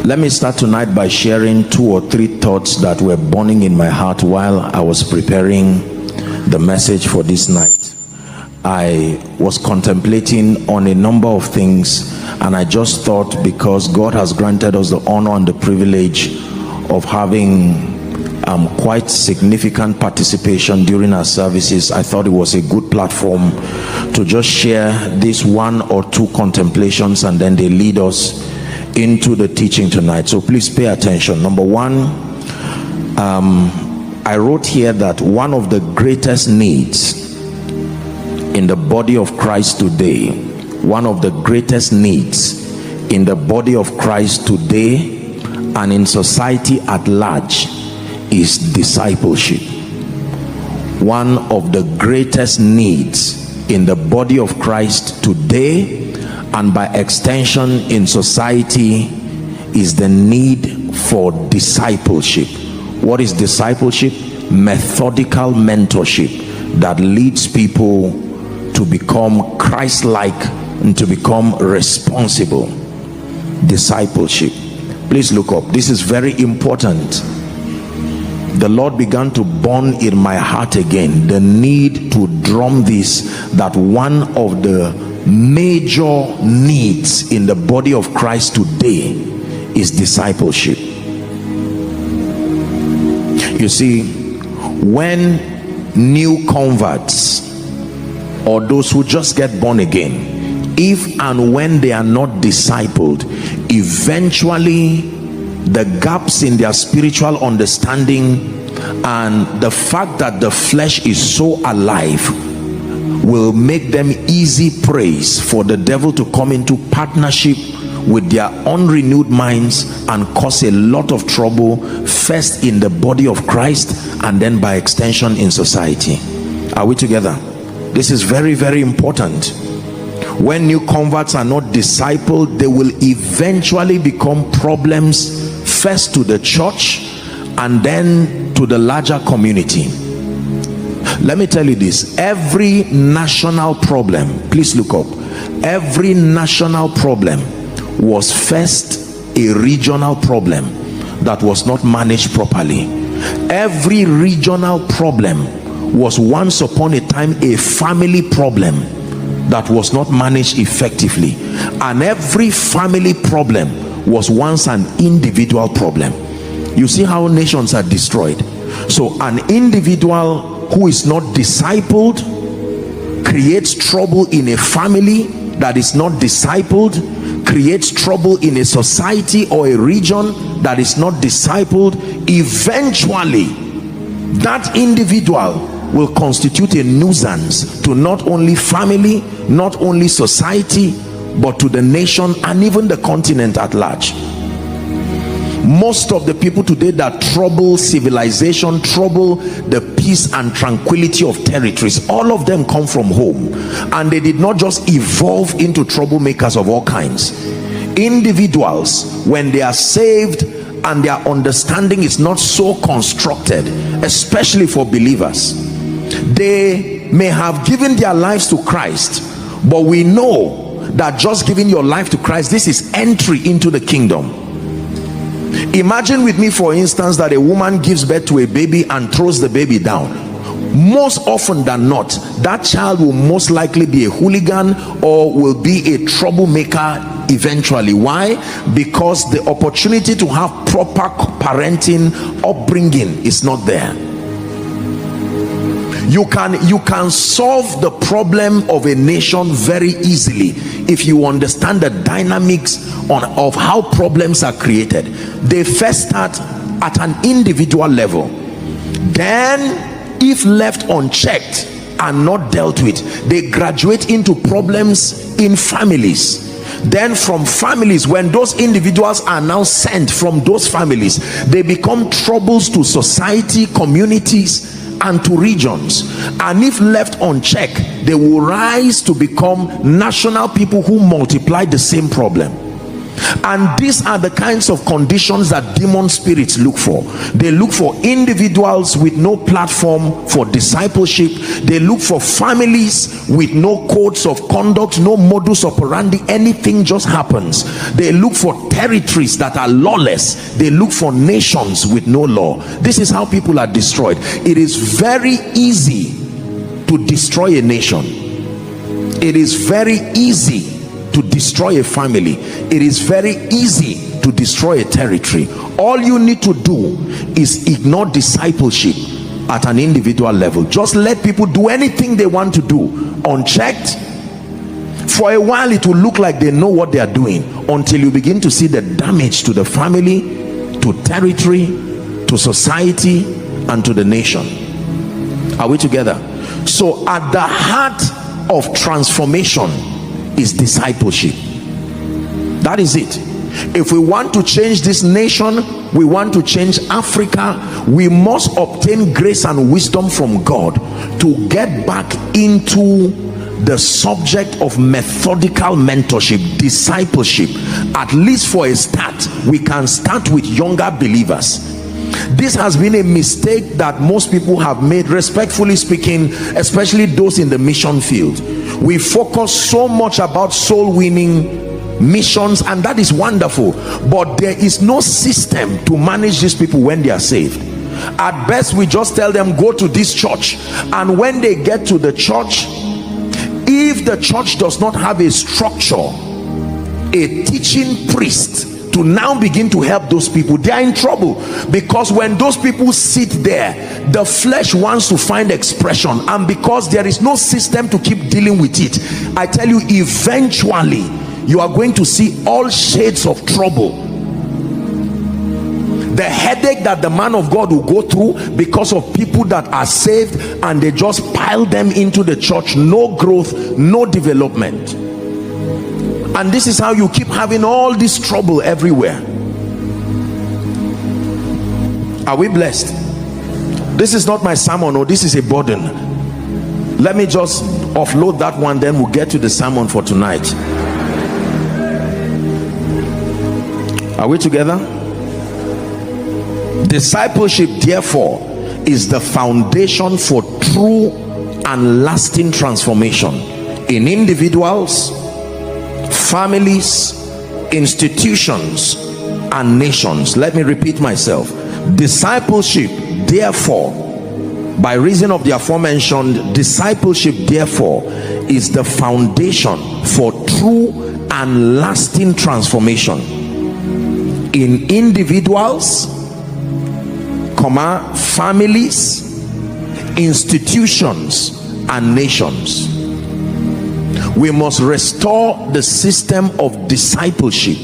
Let me start tonight by sharing 2 or 3 thoughts that were burning in my heart while I was preparing the message for this night. I was contemplating on a number of things, and I just thought, because God has granted us the honor and the privilege of having quite significant participation during our services, I thought it was a good platform to just share this 1 or 2 contemplations, and then they lead us into the teaching tonight. So please pay attention. Number 1, I wrote here that one of the greatest needs in the body of Christ today, one of the greatest needs in the body of Christ today and in society at large is discipleship. One of the greatest needs in the body of Christ today, and by extension in society, is the need for discipleship. What is discipleship? Methodical mentorship that leads people to become Christ-like and to become responsible. Discipleship. Please look up. This is very important. The Lord began to burn in my heart again the need to drum this, that one of the major needs in the body of Christ today is discipleship. You see, when new converts or those who just get born again, if and when they are not discipled, eventually the gaps in their spiritual understanding and the fact that the flesh is so alive will make them easy prey for the devil to come into partnership with their unrenewed minds and cause a lot of trouble, first in the body of Christ and then by extension in society. Are we together? This is very, very important. When new converts are not discipled, they will eventually become problems, first to the church and then to the larger community. Let me tell you this: every national problem, please look up, every national problem was first a regional problem that was not managed properly. Every regional problem was once upon a time a family problem that was not managed effectively, and every family problem was once an individual problem. You see how nations are destroyed. So an individual who is not discipled creates trouble in a family that is not discipled, creates trouble in a society or a region that is not discipled. Eventually that individual will constitute a nuisance to not only family, not only society, but to the nation and even the continent at large. Most of the people today that trouble civilization, trouble the peace and tranquility of territories, all of them come from home, and they did not just evolve into troublemakers of all kinds. Individuals, when they are saved and their understanding is not so constructed, especially for believers, they may have given their lives to Christ, but we know that just giving your life to Christ, this is entry into the kingdom. Imagine with me, for instance, that a woman gives birth to a baby and throws the baby down. Most often than not, that child will most likely be a hooligan or will be a troublemaker eventually. Why? Because the opportunity to have proper parenting, upbringing is not there. You can solve the problem of a nation very easily if you understand the dynamics of how problems are created. They first start at an individual level, then if left unchecked and not dealt with, they graduate into problems in families. Then from families, when those individuals are now sent from those families, they become troubles to society, communities, and to regions. And if left unchecked, they will rise to become national people who multiply the same problem. And these are the kinds of conditions that demon spirits look for. They look for individuals with no platform for discipleship. They look for families with no codes of conduct, no modus operandi. Anything just happens. They look for territories that are lawless. They look for nations with no law. This is how people are destroyed. It is very easy to destroy a nation. It is very easy to destroy a family. It is very easy to destroy a territory. All you need to do is ignore discipleship at an individual level. Just let people do anything they want to do unchecked. For a while it will look like they know what they are doing, until you begin to see the damage to the family, to territory, to society, and to the nation. Are we together? So at the heart of transformation is discipleship. That is it. If we want to change this nation, we want to change Africa, we must obtain grace and wisdom from God to get back into the subject of methodical mentorship, discipleship. At least for a start, we can start with younger believers. This has been a mistake that most people have made, respectfully speaking, especially those in the mission field. We focus so much about soul winning, missions, and that is wonderful, but there is no system to manage these people when they are saved. At best, we just tell them, go to this church, and when they get to the church, if the church does not have a structure, a teaching priest to now begin to help those people, they are in trouble. Because when those people sit there, the flesh wants to find expression, and because there is no system to keep dealing with it, I tell you, eventually you are going to see all shades of trouble. The headache that the man of God will go through because of people that are saved and they just pile them into the church, no growth, no development. And this is how you keep having all this trouble everywhere. Are we blessed? This is not my sermon, or this is a burden. Let me just offload that one, then we'll get to the sermon for tonight. Are we together? Discipleship, therefore, is the foundation for true and lasting transformation in individuals, families, institutions, and nations. Let me repeat myself. Discipleship, therefore, by reason of the aforementioned, discipleship, therefore, is the foundation for true and lasting transformation in individuals, families, institutions, and nations. We must restore the system of discipleship